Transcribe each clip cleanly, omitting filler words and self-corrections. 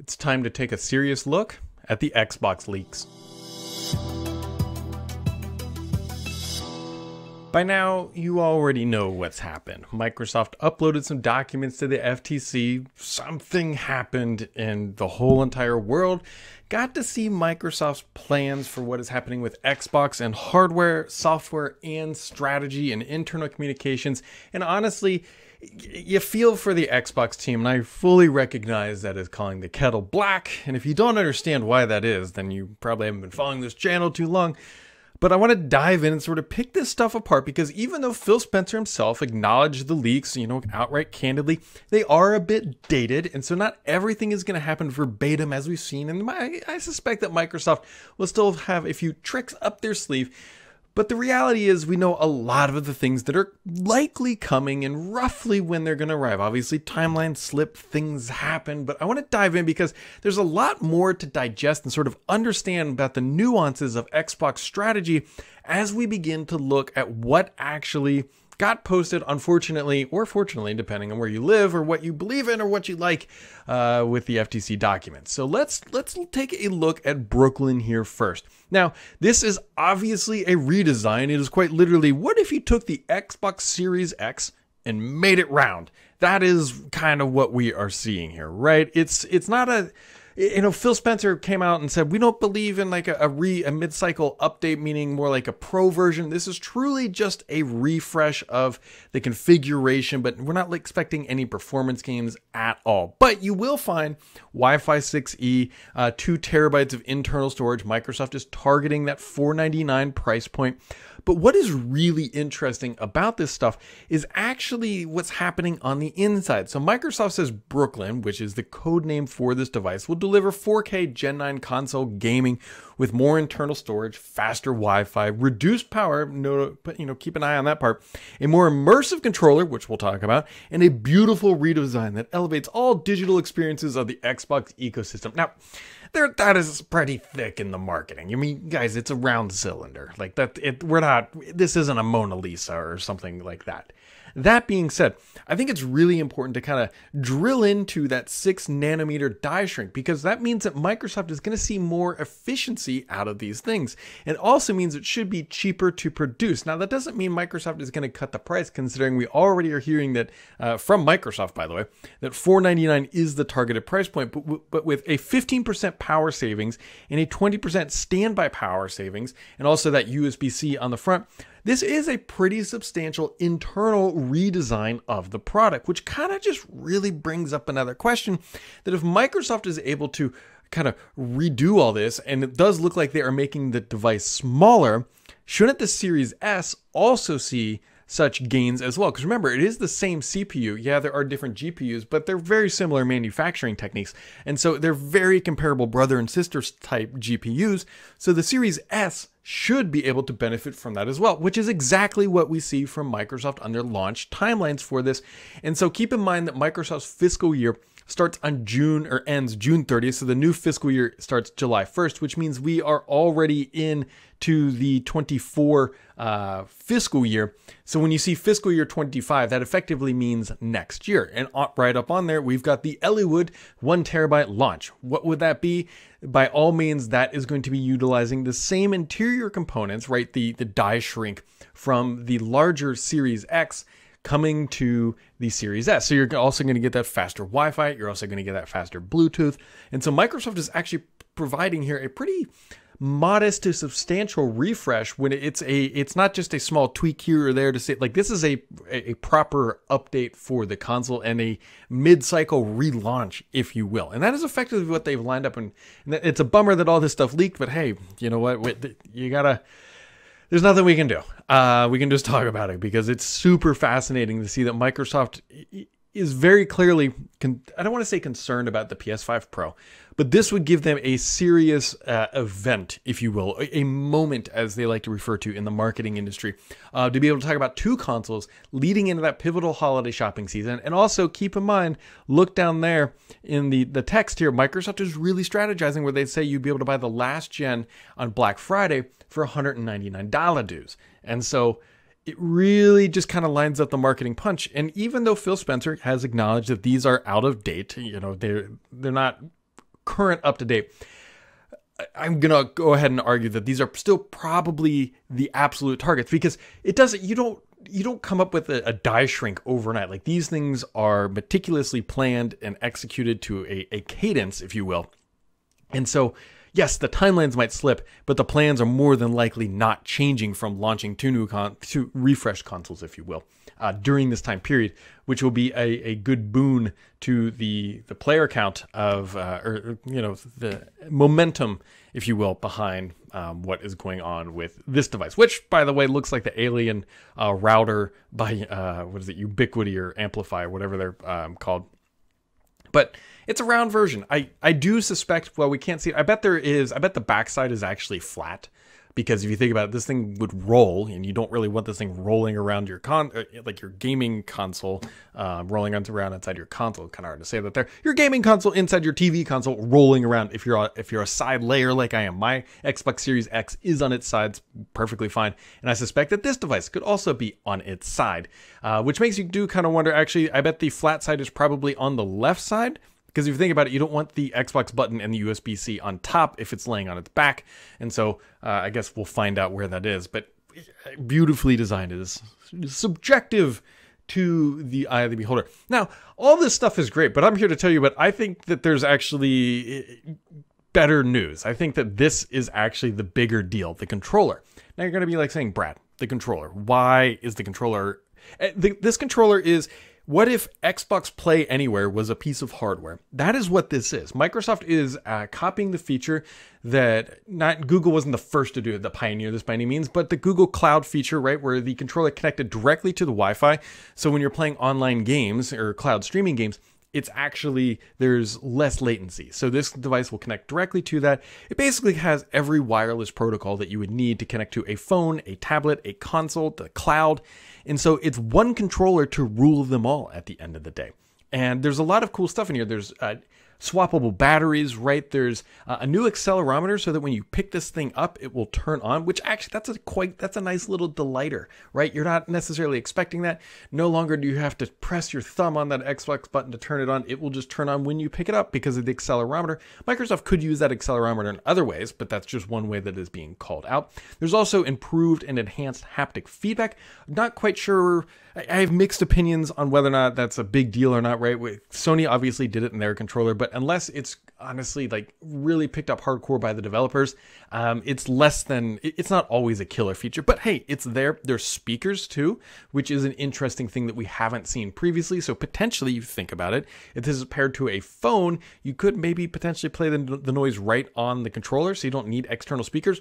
It's time to take a serious look at the Xbox leaks. By now, you already know what's happened. Microsoft uploaded some documents to the FTC, something happened, and the whole entire world got to see Microsoft's plans for what is happening with Xbox and hardware, software, and strategy and internal communications. And honestly, you feel for the Xbox team, and I fully recognize that is calling the kettle black. And if you don't understand why that is, then you probably haven't been following this channel too long. But I want to dive in and sort of pick this stuff apart, because even though Phil Spencer himself acknowledged the leaks, outright candidly, they are a bit dated. And so not everything is going to happen verbatim as we've seen. And I suspect that Microsoft will still have a few tricks up their sleeve. But the reality is we know a lot of the things that are likely coming and roughly when they're going to arrive. Obviously, timelines slip, things happen, but I want to dive in because there's a lot more to digest and sort of understand about the nuances of Xbox strategy as we begin to look at what actually got posted, unfortunately, or fortunately, depending on where you live or what you believe in or what you like with the FTC documents. So let's take a look at Brooklyn here first. Now, this is obviously a redesign. It is quite literally, what if you took the Xbox Series X and made it round? That is kind of what we are seeing here, right? It's not a... Phil Spencer came out and said, we don't believe in like a mid-cycle update, meaning more like a pro version. This is truly just a refresh of the configuration, but we're not expecting any performance gains at all. But you will find Wi-Fi 6E, 2 terabytes of internal storage. Microsoft is targeting that $499 price point. But what is really interesting about this stuff is actually what's happening on the inside. So Microsoft says Brooklyn, which is the code name for this device, will deliver 4K Gen 9 console gaming with more internal storage, faster Wi-Fi, reduced power, keep an eye on that part, a more immersive controller, which we'll talk about, and a beautiful redesign that elevates all digital experiences of the Xbox ecosystem. Now, that is pretty thick in the marketing. I mean, guys, it's a round cylinder. Like that, this isn't a Mona Lisa or something like that. That being said, I think it's really important to kind of drill into that 6 nanometer die shrink, because that means that Microsoft is going to see more efficiency out of these things. It also means it should be cheaper to produce. Now, that doesn't mean Microsoft is going to cut the price, considering we already are hearing that from Microsoft, by the way, that $499 is the targeted price point, but with a 15% power savings and a 20% standby power savings, and also that USB-C on the front, this is a pretty substantial internal redesign of the product, which kind of just really brings up another question, that if Microsoft is able to kind of redo all this, and it does look like they are making the device smaller, shouldn't the Series S also see such gains as well? Because remember, it is the same CPU. Yeah, there are different GPUs, but they're very similar manufacturing techniques. And so they're very comparable brother and sister type GPUs. So the Series S should be able to benefit from that as well, which is exactly what we see from Microsoft on their launch timelines for this. And so keep in mind that Microsoft's fiscal year starts on June, or ends June 30th. So the new fiscal year starts July 1st, which means we are already into the 24 fiscal year. So when you see fiscal year 25, that effectively means next year. And right up on there, we've got the Ellwood 1 terabyte launch. What would that be? By all means, that is going to be utilizing the same interior components, right? The die shrink from the larger Series X coming to the Series S. So you're also going to get that faster Wi-Fi. You're also going to get that faster Bluetooth. And so Microsoft is actually providing here a pretty modest to substantial refresh, when it's not just a small tweak here or there to say, like, this is a proper update for the console and a mid-cycle relaunch, if you will. And that is effectively what they've lined up. And it's a bummer that all this stuff leaked, but hey, you know what? There's nothing we can do. We can just talk about it, because it's super fascinating to see that Microsoft is very clearly, I don't want to say concerned about the PS5 Pro, but this would give them a serious event, if you will, a moment, as they like to refer to in the marketing industry, to be able to talk about 2 consoles leading into that pivotal holiday shopping season. And also keep in mind, look down there in the text here, Microsoft is really strategizing where they say you'd be able to buy the last gen on Black Friday for $199 dues. And so it really just kind of lines up the marketing punch. And even though Phil Spencer has acknowledged that these are out of date, they're not current up to date, I'm going to go ahead and argue that these are still probably the absolute targets, because you don't come up with a die shrink overnight. Like, these things are meticulously planned and executed to a cadence, if you will. And so, yes, the timelines might slip, but the plans are more than likely not changing from launching two refreshed consoles, if you will, during this time period, which will be a good boon to the player count of, the momentum, if you will, behind what is going on with this device, which, by the way, looks like the alien router by, Ubiquiti or Amplify, whatever they're called. But it's a round version. I do suspect, well, we can't see it. I bet the backside is actually flat, because if you think about it, this thing would roll, and you don't really want this thing rolling around your your gaming console, rolling around inside your console. Kind of hard to say that there. Your gaming console inside your TV console, rolling around. If you're a side layer like I am, my Xbox Series X is on its sides, perfectly fine. And I suspect that this device could also be on its side, which makes you do kind of wonder. Actually, I bet the flat side is probably on the left side. Because if you think about it, you don't want the Xbox button and the USB-C on top if it's laying on its back. And so I guess we'll find out where that is. But beautifully designed. It is subjective to the eye of the beholder. Now, all this stuff is great, but I'm here to tell you, but I think that there's actually better news. I think that this is actually the bigger deal, the controller. Now you're going to be like saying, Brad, the controller. Why is the controller... This controller is... What if Xbox Play Anywhere was a piece of hardware? That is what this is. Microsoft is copying the feature that Google wasn't the first to do it, the pioneer this by any means, but the Google Cloud feature, right, where the controller connected directly to the Wi-Fi. So when you're playing online games or cloud streaming games, there's less latency. So this device will connect directly to that. It basically has every wireless protocol that you would need to connect to a phone, a tablet, a console, the cloud. And so it's one controller to rule them all at the end of the day. And there's a lot of cool stuff in here. There's swappable batteries, right? There's a new accelerometer so that when you pick this thing up, it will turn on, which actually that's a nice little delighter, right? You're not necessarily expecting that. No longer do you have to press your thumb on that Xbox button to turn it on. It will just turn on when you pick it up because of the accelerometer. Microsoft could use that accelerometer in other ways, but that's just one way that is being called out. There's also improved and enhanced haptic feedback. I'm not quite sure. I have mixed opinions on whether or not that's a big deal or not, right? Sony obviously did it in their controller, but unless it's honestly like really picked up hardcore by the developers, it's not always a killer feature. But hey, it's there. There's speakers too, which is an interesting thing that we haven't seen previously. So potentially, you think about it, if this is paired to a phone, you could maybe potentially play the noise right on the controller, so you don't need external speakers.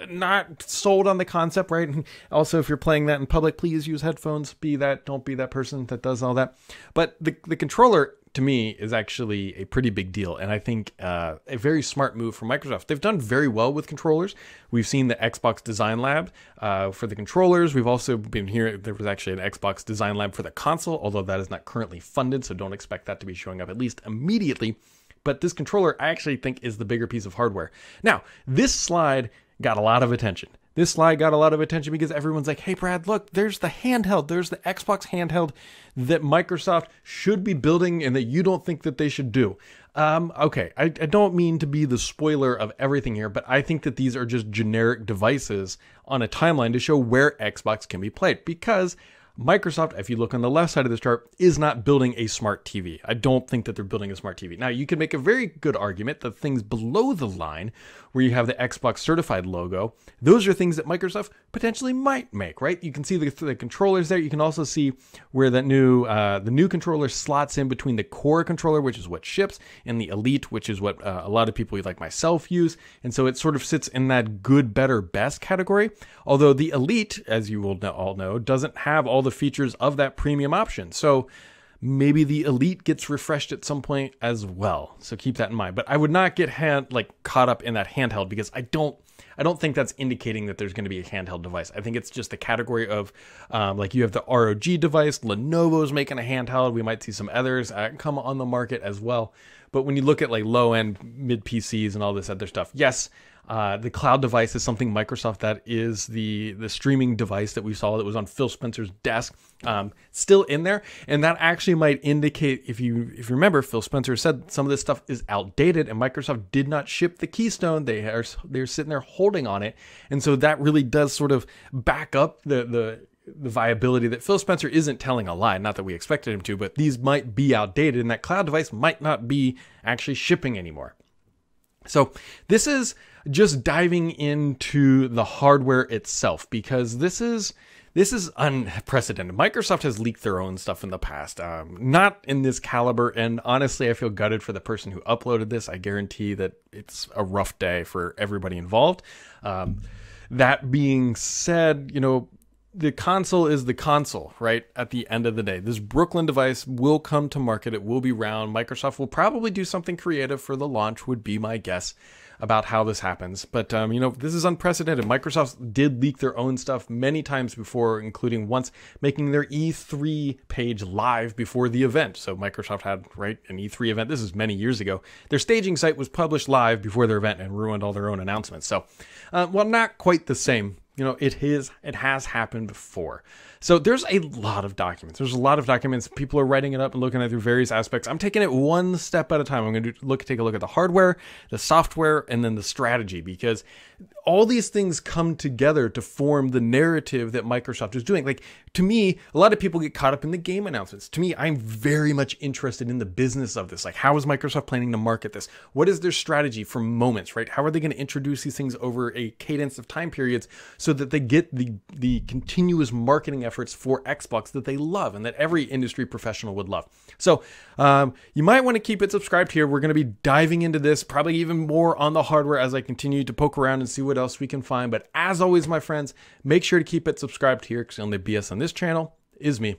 Not sold on the concept, right? And also, if you're playing that in public, please use headphones. Don't be that person that does all that. But the controller, to me, is actually a pretty big deal, and I think a very smart move from Microsoft. They've done very well with controllers. We've seen the Xbox Design Lab for the controllers. We've also been here. There was actually an Xbox Design Lab for the console, although that is not currently funded, so don't expect that to be showing up at least immediately. But this controller, I actually think, is the bigger piece of hardware. Now, this slide got a lot of attention. This slide got a lot of attention because everyone's like, hey, Brad, look, there's the handheld. There's the Xbox handheld that Microsoft should be building and that you don't think that they should do. Okay, I don't mean to be the spoiler of everything here, but I think that these are just generic devices on a timeline to show where Xbox can be played, because Microsoft, if you look on the left side of this chart, is not building a smart TV. I don't think that they're building a smart TV. Now, you can make a very good argument that things below the line, where you have the Xbox certified logo, those are things that Microsoft potentially might make, right? You can see the controllers there. You can also see where the new controller slots in between the core controller, which is what ships, and the Elite, which is what a lot of people like myself use. And so it sort of sits in that good, better, best category. Although the Elite, as you will all know, doesn't have all the features of that premium option. So maybe the Elite gets refreshed at some point as well. So keep that in mind. But I would not get caught up in that handheld, because I don't think that's indicating that there's going to be a handheld device. I think it's just a category of you have the ROG device, Lenovo's making a handheld. We might see some others come on the market as well. But when you look at like low end mid PCs and all this other stuff, yes, the cloud device is something Microsoft, that is the streaming device that we saw that was on Phil Spencer's desk, still in there. And that actually might indicate, if you remember, Phil Spencer said some of this stuff is outdated and Microsoft did not ship the Keystone. They're sitting there holding on it. And so that really does sort of back up the viability that Phil Spencer isn't telling a lie. Not that we expected him to, but these might be outdated and that cloud device might not be actually shipping anymore. So this is just diving into the hardware itself, because this is unprecedented. Microsoft has leaked their own stuff in the past, not in this caliber. And honestly, I feel gutted for the person who uploaded this. I guarantee that it's a rough day for everybody involved. That being said, the console is the console, right? At the end of the day, this Brooklyn device will come to market. It will be round. Microsoft will probably do something creative for the launch, would be my guess about how this happens. But, this is unprecedented. Microsoft did leak their own stuff many times before, including once making their E3 page live before the event. So Microsoft had, right, an E3 event. This is many years ago. Their staging site was published live before their event and ruined all their own announcements. So, well, not quite the same. It has happened before. So there's a lot of documents. There's a lot of documents. People are writing it up and looking at through various aspects. I'm taking it one step at a time. I'm going to take a look at the hardware, the software, and then the strategy, because all these things come together to form the narrative that Microsoft is doing. Like, to me, a lot of people get caught up in the game announcements. To me, I'm very much interested in the business of this. Like, how is Microsoft planning to market this? What is their strategy for moments, right? How are they going to introduce these things over a cadence of time periods so that they get the continuous marketing efforts for Xbox that they love and that every industry professional would love? So you might want to keep it subscribed here. We're going to be diving into this, probably even more on the hardware as I continue to poke around and see what else we can find. But as always, my friends, make sure to keep it subscribed here, because the only BS on this channel is me.